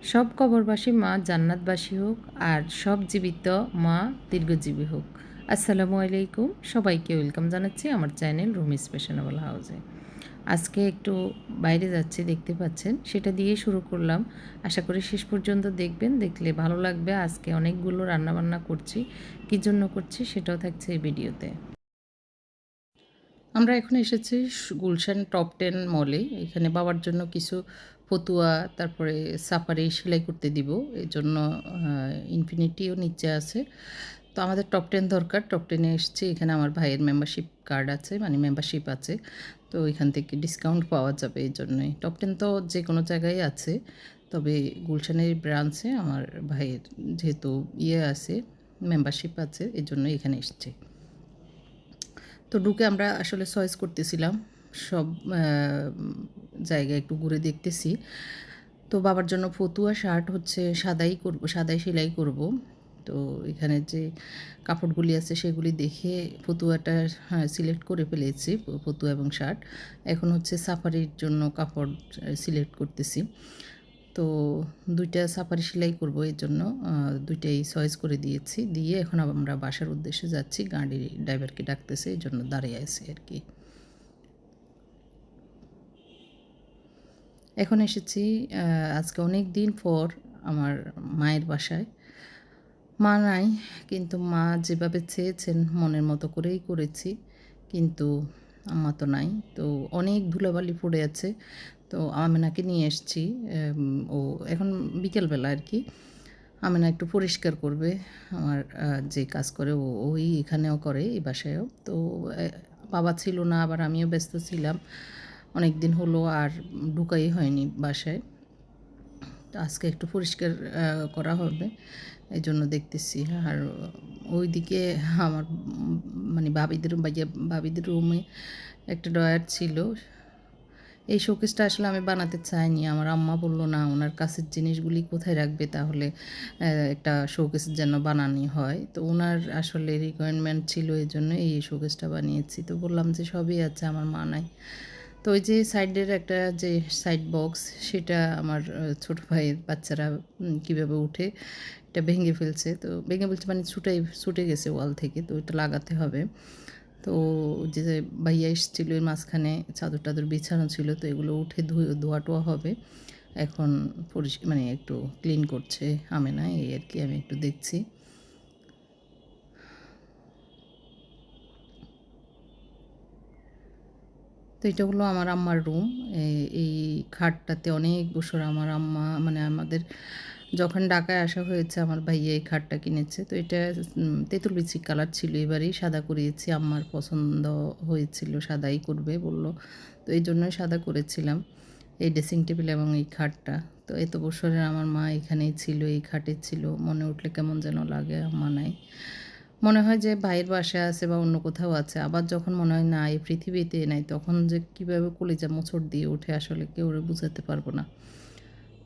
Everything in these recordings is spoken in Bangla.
সব কবরবাসী মা জান্নাতবাসী হোক, আর সব জীবিত মা দীর্ঘজীবী হোক। আসসালামু আলাইকুম, সবাইকে ওয়েলকাম জানাচ্ছি আমার চ্যানেল রুমিস ফ্যাশনেবল হাউসে। আজকে একটু বাইরে যাচ্ছি, দেখতে পাচ্ছেন, সেটা দিয়ে শুরু করলাম। আশা করি শেষ পর্যন্ত দেখবেন, দেখলে ভালো লাগবে। আজকে অনেকগুলো রান্নাবান্না করছি, কী জন্য করছি সেটাও থাকছে এই ভিডিওতে। আমরা এখন এসেছি গুলশান টপ 10 মলে। এখানে বাবার জন্য কিছু ফতুয়া, তারপরে সাফারি সেলাই করতে দিব। এজন্য ইনফিনিটিও নিচে আছে। তো আমাদের টপ 10 দরকার। টপ 10 এ এসেছি। এখানে আমার ভাইয়ের মেম্বারশিপ কার্ড আছে, মানে মেম্বারশিপ আছে। তো এখান থেকে ডিসকাউন্ট পাওয়া যাবে, এই জন্যই। টপ 10 তো যে কোনো জায়গায় আছে, তবে গুলশানের ব্রাঞ্চে আমার ভাইয়ের যেহেতু আছে, মেম্বারশিপ আছে, এই জন্য এখানে এসেছি। তো ঢুকে আমরা আসলে চয়েস করতেছিলাম, সব জায়গায় একটু ঘুরে দেখতেছি। তো বাবার জন্য ফতুয়া শার্ট হচ্ছে সাদাই সেলাই করব। তো এখানে যে কাপড়গুলি আছে সেগুলি দেখে ফতুয়াটা সিলেক্ট করে ফেলেছি, ফতুয়া এবং শার্ট। এখন হচ্ছে সাফারির জন্য কাপড় সিলেক্ট করতেছি। তো 2টা সাফারি সেলাই করব, এর জন্য 2টাই চয়েস করে দিয়েছি। দিয়ে এখন আমরা বাসার উদ্দেশ্যে যাচ্ছি। গাড়ির ড্রাইভারকে ডাকতেছে, এই জন্য দাঁড়িয়ে আছি আর কি। এখন এসেছি আজকে অনেক দিন পর আমার মায়ের বাসায়। মা নাই, কিন্তু মা যেভাবে চেয়েছেন মনের মতো করেই করেছি। কিন্তু আম্মা তো নাই। তো অনেক ধুলাবালি পড়ে আছে। তো আমেনাকে নিয়ে এসেছি। ও এখন বিকেলবেলা আর কি। আমেনা একটু পরিষ্কার করবে। আমার যে কাজ করে ওই এখানেও করে, এই বাসায়ও। তো বাবা ছিল না, আবার আমিও ব্যস্ত ছিলাম। অনেক দিন হলো আর ঢুকাই হয়নি বাসায়। তো আজকে একটু পরিষ্কার করা হবে, এই জন্য দেখতেছি। আর ওইদিকে আমার মানে ভাবিদের রুমে একটা ড্রয়ার ছিল। এই শোকেসটা আসলে আমি বানাতে চাইনি। আমার আম্মা বলল, না, ওনার কাছের জিনিসগুলি কোথায় রাখবে, তাহলে একটা শোকেস যেন বানানি হয়। তো ওনার আসলে রিকোয়ারমেন্ট ছিল, এই জন্য এই শোকেসটা বানিয়েছি। তো বললাম যে সবই আছে, আমার মা নাই। তো ওই যে সাইডের একটা যে সাইড বক্স, সেটা আমার ছোটো ভাইয়ের বাচ্চারা কীভাবে উঠে এটা ভেঙে ফেলছে। তো ভেঙে ফেলছে মানে ছুটে গেছে ওয়াল থেকে, তো এটা লাগাতে হবে। তো যে ভাইয়া এসেছিলো, এর মাঝখানে চাদর টাদর বিছানো ছিল, তো এগুলো উঠে ধোয়া টোয়া হবে। এখন মানে একটু ক্লিন করছে আমেনা, এই আর কি। আমি একটু দেখছি। তো এটা হলো আমার আম্মার রুম। এই খাটটাতে অনেক বছর আমার আম্মা, মানে আমাদের যখন ঢাকায় আসা হয়েছে, আমার ভাইয়া এই খাটটা কিনেছে। তো এটা তেঁতুল বিচি কালার ছিল, এবারেই সাদা করিয়েছি। আম্মার পছন্দ হয়েছিল, সাদাই করবে বলল, তো এই জন্যই সাদা করেছিলাম। এই ড্রেসিং টেবিল এবং এই খাটটা, তো এত বছরের আমার মা এখানেই ছিল, এই খাটে ছিল। মনে উঠলে কেমন যেন লাগে, আম্মা নাই। মনে হয় যে ভাইয়ের বাসায় আছে বা অন্য কোথাও আছে। আবার যখন মনে হয় না, এই পৃথিবীতে নাই, তখন যে কীভাবে কলিজা মোচড় দিয়ে ওঠে আসলে কেউ বুঝাতে পারবো না।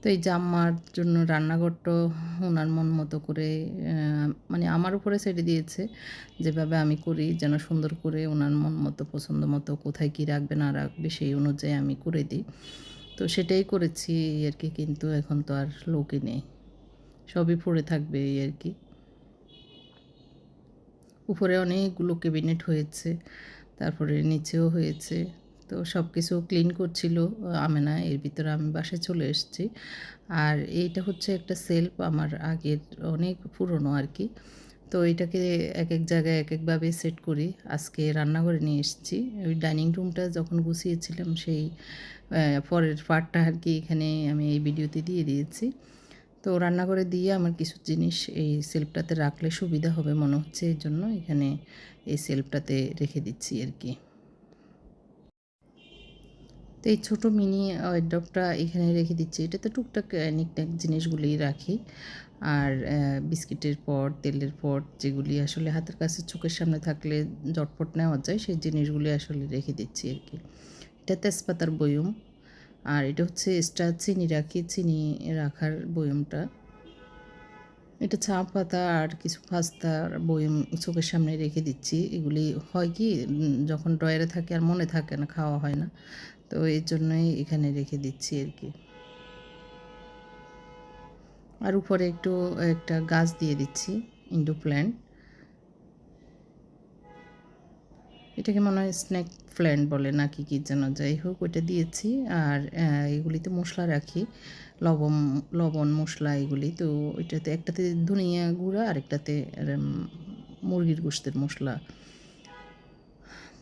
তো এই যে আম্মার জন্য রান্নাঘরটাও ওনার মন মতো করে, মানে আমার উপরে ছেড়ে দিয়েছে। যেভাবে আমি করি যেন সুন্দর করে ওনার মন মতো, পছন্দ মতো, কোথায় কী রাখবে না রাখবে সেই অনুযায়ী আমি করে দিই। তো সেটাই করেছি এই আর কি। কিন্তু এখন তো আর লোকই নেই, সবই পড়ে থাকবে এই আর কি। উপরে অনেকগুলো ক্যাবিনেট হয়েছে, তারপরে নিচেও হয়েছে। তো সব কিছু ক্লিন করছিল আমেনা, এর ভিতরে আমি বাসায় চলে এসেছি। আর এইটা হচ্ছে একটা সেলফ, আমার আগের, অনেক পুরনো আর কি। তো এটাকে এক এক জায়গায় এক একভাবে সেট করি। আজকে রান্নাঘরে নিয়ে এসেছি। ওই ডাইনিং রুমটা যখন গুছিয়েছিলাম, সেই পরের পার্টটা আর কি এখানে আমি এই ভিডিওতে দিয়ে দিয়েছি। তো রান্নাঘরে দিয়ে আমার কিছু জিনিস এই সেলফটাতে রাখলে সুবিধা হবে মনে হচ্ছে, এই জন্য এখানে এই সেলফটাতে রেখে দিচ্ছি আর কি। তো এই ছোটো মিনি ওয়ারড্রবটা এখানে রেখে দিচ্ছি। এটাতে টুকটাক নিকটাক জিনিসগুলি রাখি। আর বিস্কিটের পট, তেলের পট, যেগুলি আসলে হাতের কাছে চোখের সামনে থাকলে ঝটপট নেওয়া যায়, সেই জিনিসগুলি আসলে রেখে দিচ্ছি আর কি। এটা তেজপাতার বয়ম। আর এটা হচ্ছে এক্সট্রা চিনি রাখি, চিনি রাখার বয়মটা। এটা চা পাতা আর কিছু পাস্তার বয়ম চোখের সামনে রেখে দিচ্ছি। এগুলি হয় কি, যখন ড্রয়ারে থাকে আর মনে থাকে না, খাওয়া হয় না। তো এর জন্যই এখানে রেখে দিচ্ছি আর কি। আর উপরে একটু একটা গাছ দিয়ে দিচ্ছি, ইনডোর প্ল্যান্ট। এটাকে মনে হয় স্নেক প্ল্যান্ট বলে নাকি কী যেন, যাই হোক ওইটা দিয়েছি। আর এগুলিতে মশলা রাখি, লবণ লবণ মশলা এগুলি। তো ওইটাতে একটাতে ধনিয়া গুঁড়া আর একটাতে মুরগির গোশতের মশলা।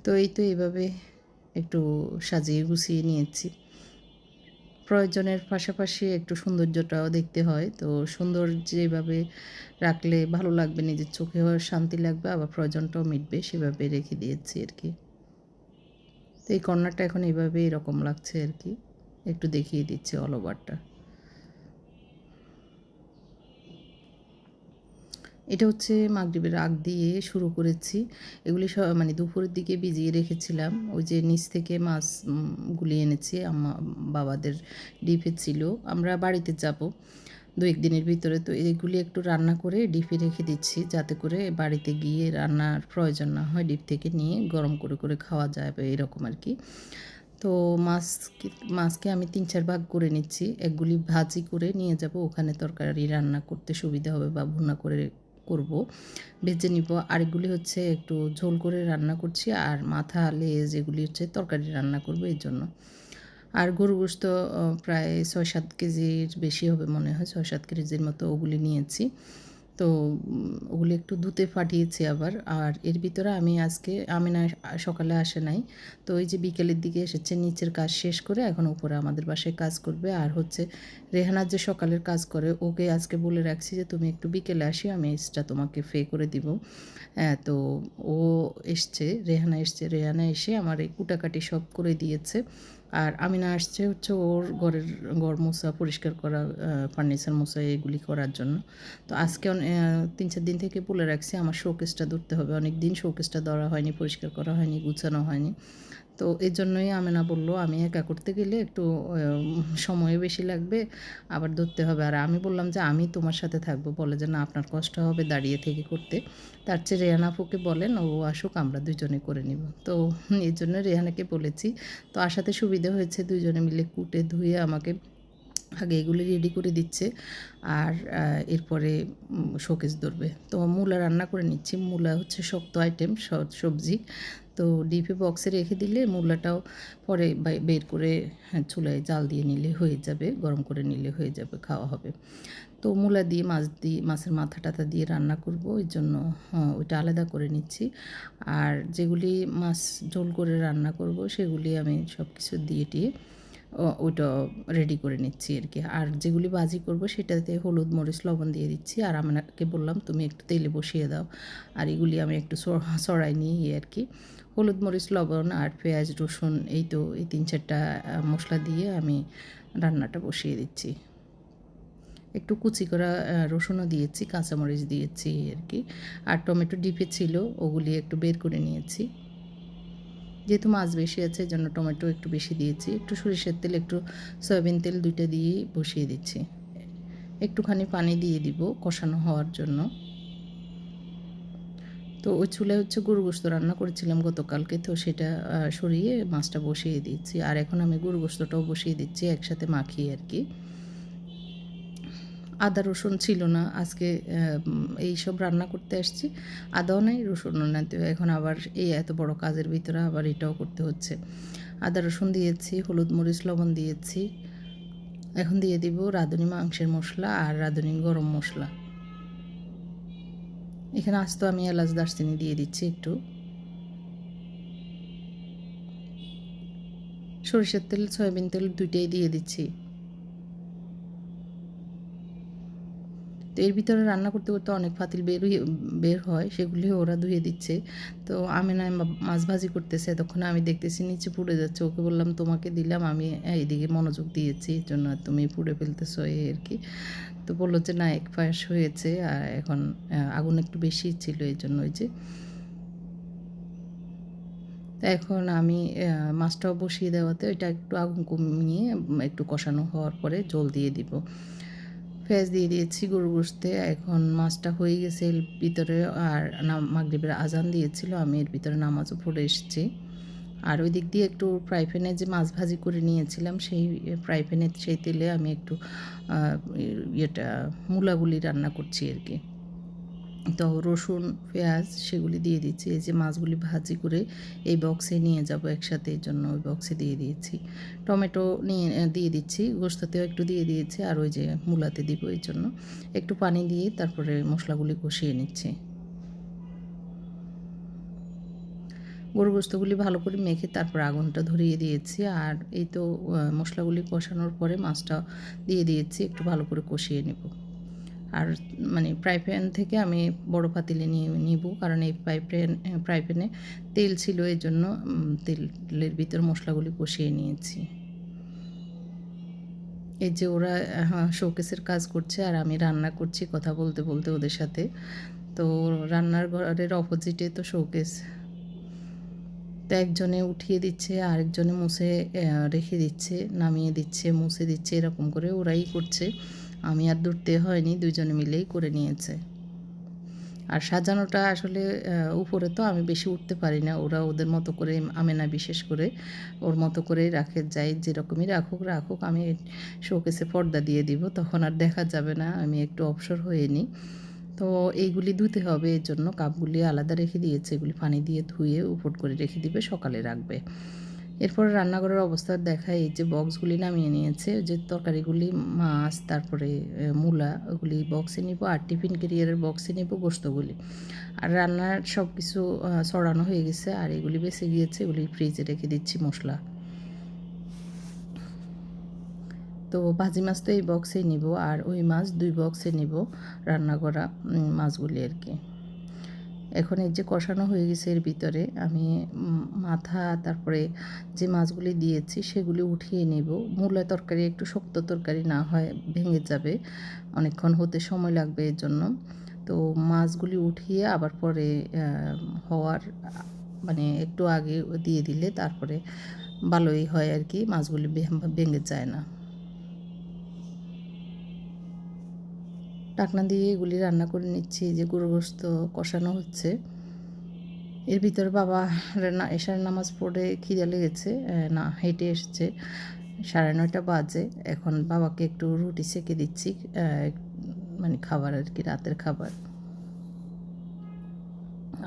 তো এই তো এইভাবে একটু সাজিয়ে গুছিয়ে নিয়েছি। প্রয়োজনের পাশাপাশি একটু সৌন্দর্যটাও দেখতে হয়। তো সুন্দর যেভাবে রাখলে ভালো লাগবে, নিজের চোখেও শান্তি লাগবে, আবার প্রয়োজনটাও মিটবে, সেভাবে রেখে দিয়েছি আর কি। তো এই কর্নারটা এখন এইভাবে এরকম লাগছে আর কি। একটু দেখিয়ে দিচ্ছি অল ওভারটা। এটা হচ্ছে মাগরিবের আগ দিয়ে শুরু করেছি। এগুলি মানে দুপুরের দিকে ভিজিয়ে রেখেছিলাম। ওই যে নিচ থেকে মাছ গুলি এনেছি, বাবাদের ডিপে ছিল। আমরা বাড়িতে যাব ২-১ দিনের ভিতরে। তো এগুলি একটু রান্না করে ডিপে রেখে দিচ্ছি, যাতে করে বাড়িতে গিয়ে রান্নার প্রয়োজন না হয়। ডিপ থেকে নিয়ে গরম করে করে খাওয়া যাবে, এরকম আর কি। তো মাছকে আমি ৩-৪ ভাগ করে নিচ্ছি। একগুলি ভাজি করে নিয়ে যাব, ওখানে তরকারি রান্না করতে সুবিধা হবে, বা ভুনা করে করব, ভেজে নিব। আরেকগুলি হচ্ছে একটু ঝোল করে রান্না করছি, আর মাথা লেজ এগুলি হচ্ছে তরকারি রান্না করব এর জন্য। আর গরু গোশত প্রায় ৬-৭ কেজির বেশি হবে মনে হয়, ৬-৭ কেজির মতো ওগুলি নিয়েছি। তো ওগুলি একটু ধুতে পাঠিয়েছি আবার। আর এর ভিতরে আমি আজকে আমিনা সকালে আসে নাই, তো ওই যে বিকেলের দিকে এসেছে, নিচের কাজ শেষ করে এখন উপরে আমাদের বাসায় কাজ করবে। আর হচ্ছে রেহানা যে সকালের কাজ করে, ওকে আজকে বলে রাখছি যে তুমি একটু বিকেলে আসি, আমি এক্সট্রা তোমাকে পে করে দিব। তো ও এসছে, রেহানা এসে আমার এই কুটাকাটি সব করে দিয়েছে। আর আমিনা আসছে হচ্ছে ওর ঘর মোছা, পরিষ্কার করা, ফার্নিচার মোছা এগুলি করার জন্য। তো আজকে ৩-৪ দিন থেকে বলে রাখছি আমার শোকেসটা ধরতে হবে। অনেক দিন শোকেসটা ধরা হয়নি, পরিষ্কার করা হয়নি, গুছানো হয়নি। তো এই জন্যই আমেনা বলল আমি একা করতে গেলে একটু সময়ও বেশি লাগবে, আবার ধরতে হবে। আর আমি বললাম যে আমি তোমার সাথে থাকবো। বলে যে না, আপনার কষ্ট হবে দাঁড়িয়ে থেকে করতে, তার চেয়ে রেহানা আপুকে বলেন ও আসুক, আমরা দুজনে করে নিব। তো এই জন্য রেহানাকে বলেছি। তো আসাতে সুবিধা হয়েছে, দুজনে মিলে কুটে ধুয়ে আমাকে আগে এগুলি রেডি করে দিচ্ছে। আর এরপরে শোকেস ধরবে। তো মূলা রান্না করে নিচ্ছি। মূলা হচ্ছে শক্ত আইটেম, সবজি। তো ডিপে বক্সে রেখে দিলে মূলাটাও পরে বের করে চুলায় জাল দিয়ে নিলে হয়ে যাবে, গরম করে নিলে হয়ে যাবে, খাওয়া হবে। তো মূলা দিয়ে মাছের মাথা টাথা দিয়ে রান্না করব, ওই জন্য ওইটা আলাদা করে নিচ্ছি। আর যেগুলি মাছ ঝোল করে রান্না করব সেগুলি আমি সব কিছু দিয়ে টিয়ে ওইটা রেডি করে নিচ্ছি আর কি। আর যেগুলি ভাজি করব সেটাতে হলুদ মরিচ লবণ দিয়ে দিচ্ছি। আর আমাকে বললাম তুমি একটু তেলে বসিয়ে দাও। আর এগুলি আমি একটু সরাই নিই আর কি। হলুদ মরিচ লবণ আর পেঁয়াজ রসুন, এই তো এই ৩-৪টা মশলা দিয়ে আমি রান্নাটা বসিয়ে দিচ্ছি। একটু কুচি করা রসুনও দিয়েছি, কাঁচামরিচ দিয়েছি আর কি। আর টমেটো ডিপে ছিল, ওগুলি একটু বের করে নিয়েছি। যেহেতু মাছ বেশি আছে এই জন্য টমেটো একটু বেশি দিয়েছি। একটু সরিষার তেল, একটু সয়াবিন তেল, দুইটা দিয়েই বসিয়ে দিচ্ছি। একটুখানি পানি দিয়ে দিব কষানো হওয়ার জন্য। তো ওই চুলায় হচ্ছে গরু গোশত রান্না করেছিলাম গতকালকে, তো সেটা সরিয়ে মাছটা বসিয়ে দিচ্ছি। আর এখন আমি গরু গোশতটাও বসিয়ে দিচ্ছি একসাথে মাখিয়ে আর কি। আদা রসুন ছিল না আজকে, এইসব রান্না করতে আসছি, আদাও নাই রসুনও নাই। তো এখন আবার এই এত বড় কাজের ভিতরে আবার এটাও করতে হচ্ছে। আদা রসুন দিয়েছি, হলুদ মরিচ লবণ দিয়েছি। এখন দিয়ে দিব রাঁধুনি মাংসের মশলা আর রাঁধুনি গরম মশলা। এখানে আস্ত আমি এলাচ দারচিনি দিয়ে দিচ্ছি একটু। সরিষার তেল সয়াবিন তেল দুইটাই দিয়ে দিচ্ছি। তো এর ভিতরে রান্না করতে করতে অনেক পাতিল বের হয়, সেগুলি ওরা ধুয়ে দিচ্ছে। তো আমি না মাছ ভাজি করতেছে, তখন আমি দেখতেছি নিচে পুড়ে যাচ্ছে। ওকে বললাম তোমাকে দিলাম, আমি এইদিকে মনোযোগ দিয়েছি, এই জন্য তুমি পুড়ে ফেলতেছো এই আর কি। তো বললো যে না, এক পাশ হয়েছে, আর এখন আগুন একটু বেশি ছিল এই জন্য। ওই যে এখন আমি মাছটাও বসিয়ে দেওয়াতে ওইটা একটু আগুন কমিয়ে একটু কষানো হওয়ার পরে জল দিয়ে দিব। পেঁয়াজ দিয়ে দিয়েছি গরু গোশতে। এখন মাছটা হয়ে গেছে এর ভিতরে। আর মাগরিবের আজান দিয়েছিল, আমি এর ভিতরে নামাজও পড়ে এসেছি। আর ওই দিক দিয়ে একটু ফ্রাই প্যানে যে মাছ ভাজি করে নিয়েছিলাম সেই ফ্রাই প্যানে সেই তেলে আমি একটু মূলাগুলি রান্না করছি আর কি। তো রসুন পেঁয়াজ সেগুলি দিয়ে দিচ্ছি। এই যে মাছগুলি ভাজি করে এই বক্সে নিয়ে যাব একসাথে, এই জন্য ওই বক্সে দিয়ে দিয়েছি। টমেটো নিয়ে দিয়ে দিচ্ছি, গোশতেও একটু দিয়ে দিয়েছি, আর ওই যে মূলাতে দিব এই জন্য একটু পানি দিয়ে তারপরে মশলাগুলি কষিয়ে নিচ্ছি। গরু গোস্তগুলি ভালো করে মেখে তারপর আগুনটা ধরিয়ে দিয়েছি। আর এই তো মশলাগুলি কষানোর পরে মাছটা দিয়ে দিয়েছি, একটু ভালো করে কষিয়ে নেব। আর মানে ফ্রাই প্যান থেকে আমি বড় পাতিলে নিয়ে নিব, কারণ এই ফ্রাই প্যানে তেল ছিল, এই জন্য তেলের ভিতর মশলাগুলি কষিয়ে নিয়েছি। এই যে ওরা শোকেসের কাজ করছে আর আমি রান্না করছি কথা বলতে বলতে ওদের সাথে। তো রান্নার ঘরের অপোজিটে তো শোকেস, তো একজনে উঠিয়ে দিচ্ছে, আরেকজনে মুছে রেখে দিচ্ছে, নামিয়ে দিচ্ছে, মুছে দিচ্ছে, এরকম করে ওরাই করছে। আমি আর ধরতে হয়নি, দুজনে মিলেই করে নিয়েছে। আর সাজানোটা আসলে উপরে তো আমি বেশি উঠতে পারি না, ওরা ওদের মতো করে, আমেনা বিশেষ করে ওর মতো করেই রাখে, যাই যেরকমই রাখুক রাখুক, আমি শোকেসে পর্দা দিয়ে দিব, তখন আর দেখা যাবে না, আমি একটু অবসর হয়ে নিই। তো এইগুলি ধুতে হবে, এর জন্য কাপগুলি আলাদা রেখে দিয়েছে, এগুলি পানি দিয়ে ধুয়ে উপর করে রেখে দিবে, সকালে রাখবে। এরপর রান্নাঘরের অবস্থা দেখায়, এই যে বক্সগুলি নামিয়ে নিয়েছে, যে তরকারিগুলি মাছ তারপরে মূলা ওগুলি বক্সে নিব, আর টিফিন ক্যারিয়ারের বক্সে নিব গোস্তগুলি। আর রান্নার সব কিছু ছড়ানো হয়ে গেছে, আর এগুলি বেঁচে গিয়েছে, এগুলি ফ্রিজে রেখে দিচ্ছি মশলা। তো ভাজি মাছ তো এই বক্সেই নিব, আর ওই মাছ 2 বক্সে নিব, রান্না করা মাছগুলি আর কি। এখন এই যে কষানো হয়ে গেছে, এর ভিতরে আমি মাথা তারপরে যে মাছগুলি দিয়েছি সেগুলি উঠিয়ে নেব। মূলা তরকারি একটু শক্ত তরকারি, না হয় ভেঙে যাবে, অনেকক্ষণ হতে সময় লাগবে এর জন্য। তো মাছগুলি উঠিয়ে আবার পরে হওয়ার মানে একটু আগে দিয়ে দিলে তারপরে ভালোই হয় আর কি, মাছগুলি ভেঙে যায় না। ঢাকনা দিয়ে এগুলি রান্না করে নিচ্ছি, যে গরু গোশত কষানো হচ্ছে। এর ভিতরে বাবা এশার নামাজ পড়ে খিদে লেগেছে, না হেঁটে এসছে, 9:30 বাজে। এখন বাবাকে একটু রুটি সেঁকে দিচ্ছি, মানে খাবার আর কি, রাতের খাবার।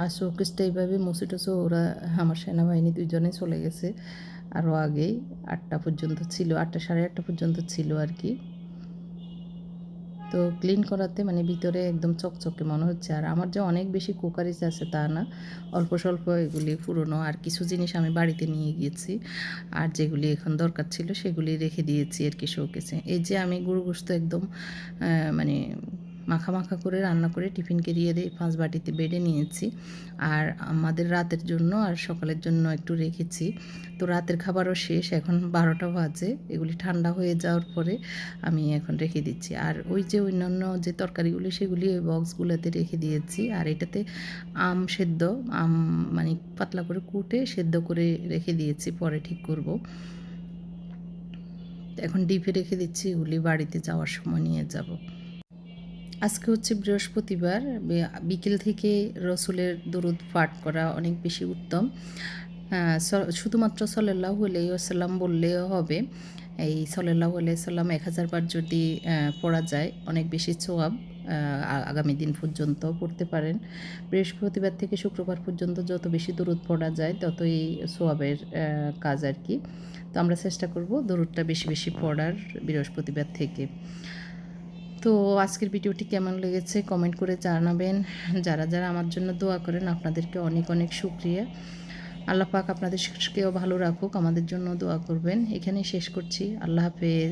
আর শোকেসটা এইভাবে মুছে টুছে ওরা, আমার সেনাবাহিনী 2 জনে চলে গেছে আরও আগেই, 8টা পর্যন্ত ছিল, 8টা 8:30 পর্যন্ত ছিল আর কি। তো ক্লিন করাতে মানে ভিতরে একদম চকচকে মনে হচ্ছে। আর আমার যে অনেক বেশি কুকারিজ আছে তা না, অল্প স্বল্প এগুলি পুরনো, আর কিছু জিনিস আমি বাড়িতে নিয়ে গিয়েছি, আর যেগুলি এখন দরকার ছিল সেগুলি রেখে দিয়েছি আর কি শোকেসে। এই যে আমি গরু গোশত একদম মানে মাখা মাখা করে রান্না করে টিফিন ক্যারিয়ারে 5 বাটিতে বেড়ে নিয়েছি, আর আমাদের রাতের জন্য আর সকালের জন্য একটু রেখেছি। তো রাতের খাবারও শেষ, এখন 12টা বাজে, এগুলি ঠান্ডা হয়ে যাওয়ার পরে আমি এখন রেখে দিচ্ছি। আর ওই যে অন্যান্য যে তরকারিগুলি সেগুলি ওই বক্সগুলোতে রেখে দিয়েছি, আর এটাতে সেদ্ধ আম মানে পাতলা করে কুটে সেদ্ধ করে রেখে দিয়েছি, পরে ঠিক করব। এখন ডিপে রেখে দিচ্ছি, এগুলি বাড়িতে যাওয়ার সময় নিয়ে যাব। আজকে হচ্ছে বৃহস্পতিবার, বিকেল থেকে রসুলের দরুদ পাঠ করা অনেক বেশি উত্তম। শুধুমাত্র সাল্লাল্লাহু আলাইহি ওয়াসাল্লাম বললেও হবে। এই সাল্লাল্লাহু আলাইহি ওয়াসাল্লাম 1000 বার যদি পড়া যায়, অনেক বেশি সওয়াব, আগামী দিন পর্যন্ত পড়তে পারেন। বৃহস্পতিবার থেকে শুক্রবার পর্যন্ত যত বেশি দরুদ পড়া যায় ততই সওয়াবের কাজ আর কি। তো আমরা চেষ্টা করব দরুদটা বেশি বেশি পড়ার বৃহস্পতিবার থেকে। তো আজকের ভিডিওটি কেমন লেগেছে কমেন্ট করে জানাবেন। যারা যারা আমার জন্য দোয়া করেন আপনাদেরকে অনেক অনেক শুকরিয়া। আল্লাহ পাক আপনাদেরকেও ভালো রাখুক, আমাদের জন্য দোয়া করবেন। এখানেই শেষ করছি। আল্লাহ হাফেজ।